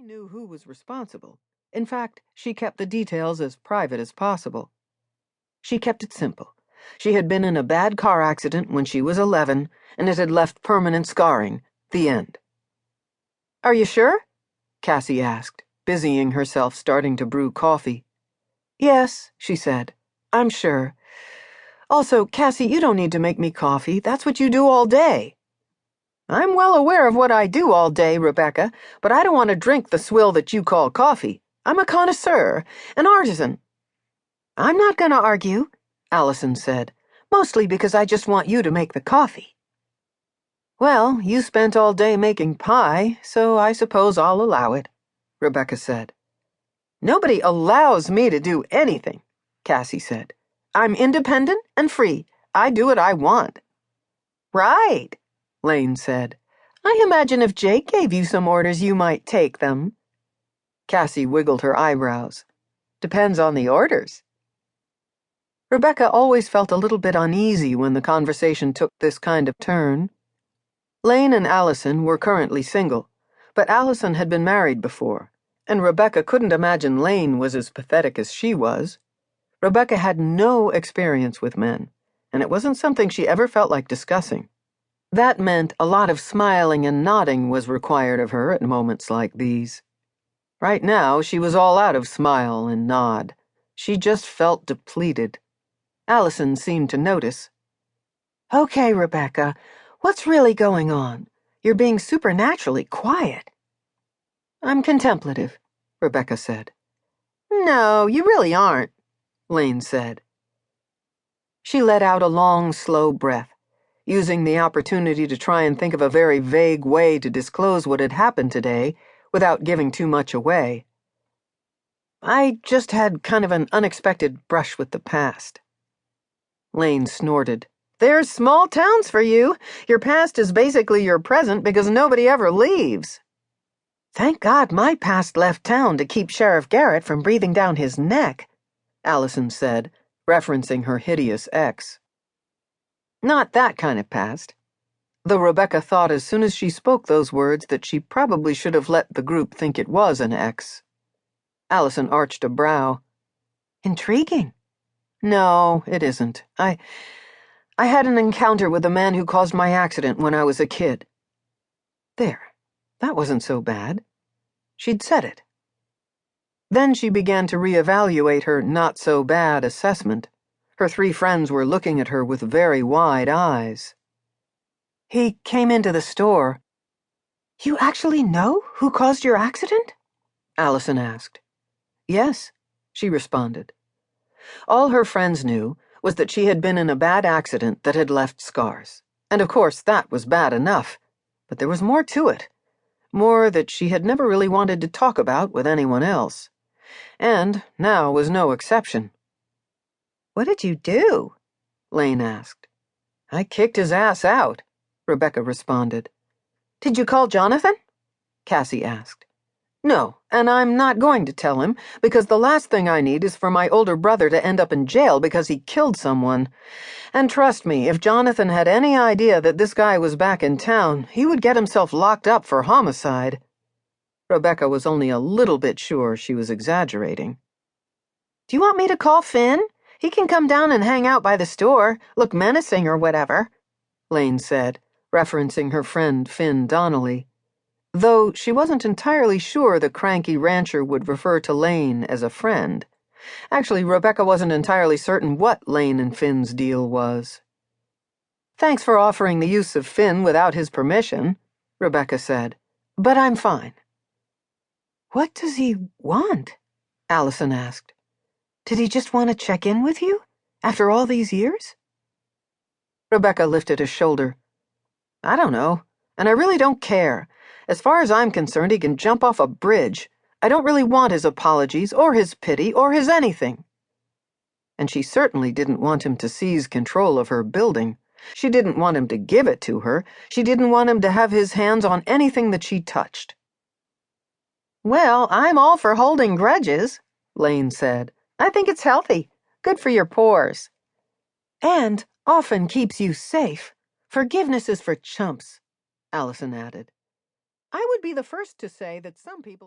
knew who was responsible. In fact, she kept the details as private as possible. She kept it simple. She had been in a bad car accident when she was 11, and it had left permanent scarring. The end. "Are you sure?" Cassie asked, busying herself starting to brew coffee. "Yes," she said. "I'm sure. Also, Cassie, you don't need to make me coffee. That's what you do all day." "I'm well aware of what I do all day, Rebecca, but I don't want to drink the swill that you call coffee. I'm a connoisseur, an artisan." "I'm not going to argue," Allison said, "mostly because I just want you to make the coffee." "Well, you spent all day making pie, so I suppose I'll allow it," Rebecca said. "Nobody allows me to do anything," Cassie said. "I'm independent and free. I do what I want." "Right," Lane said. "I imagine if Jake gave you some orders, you might take them." Cassie wiggled her eyebrows. "Depends on the orders." Rebecca always felt a little bit uneasy when the conversation took this kind of turn. Lane and Allison were currently single, but Allison had been married before, and Rebecca couldn't imagine Lane was as pathetic as she was. Rebecca had no experience with men, and it wasn't something she ever felt like discussing. That meant a lot of smiling and nodding was required of her at moments like these. Right now, she was all out of smile and nod. She just felt depleted. Allison seemed to notice. "Okay, Rebecca, what's really going on? You're being supernaturally quiet." "I'm contemplative," Rebecca said. "No, you really aren't," Lane said. She let out a long, slow breath, using the opportunity to try and think of a very vague way to disclose what had happened today without giving too much away. "I just had kind of an unexpected brush with the past." Lane snorted. "There's small towns for you. Your past is basically your present because nobody ever leaves." "Thank God my past left town to keep Sheriff Garrett from breathing down his neck," Allison said, referencing her hideous ex. Not that kind of past. Though Rebecca thought as soon as she spoke those words that she probably should have let the group think it was an ex. Allison arched a brow. "Intriguing." "No, it isn't. I had an encounter with the man who caused my accident when I was a kid." There. That wasn't so bad. She'd said it. Then she began to reevaluate her not-so-bad assessment. Her three friends were looking at her with very wide eyes. "He came into the store." "You actually know who caused your accident?" Allison asked. "Yes," she responded. All her friends knew was that she had been in a bad accident that had left scars. And of course that was bad enough. But there was more to it. More that she had never really wanted to talk about with anyone else. And now was no exception. "What did you do?" Lane asked. "I kicked his ass out," Rebecca responded. "Did you call Jonathan?" Cassie asked. "No, and I'm not going to tell him, because the last thing I need is for my older brother to end up in jail because he killed someone. And trust me, if Jonathan had any idea that this guy was back in town, he would get himself locked up for homicide." Rebecca was only a little bit sure she was exaggerating. "Do you want me to call Finn? He can come down and hang out by the store, look menacing or whatever," Lane said, referencing her friend Finn Donnelly. Though she wasn't entirely sure the cranky rancher would refer to Lane as a friend. Actually, Rebecca wasn't entirely certain what Lane and Finn's deal was. "Thanks for offering the use of Finn without his permission," Rebecca said, "but I'm fine." "What does he want?" Allison asked. "Did he just want to check in with you? After all these years?" Rebecca lifted a shoulder. "I don't know, and I really don't care. As far as I'm concerned, he can jump off a bridge. I don't really want his apologies, or his pity, or his anything." And she certainly didn't want him to seize control of her building. She didn't want him to give it to her. She didn't want him to have his hands on anything that she touched. "Well, I'm all for holding grudges," Lane said. "I think it's healthy. Good for your pores." "And often keeps you safe. Forgiveness is for chumps," Allison added. "I would be the first to say that some people are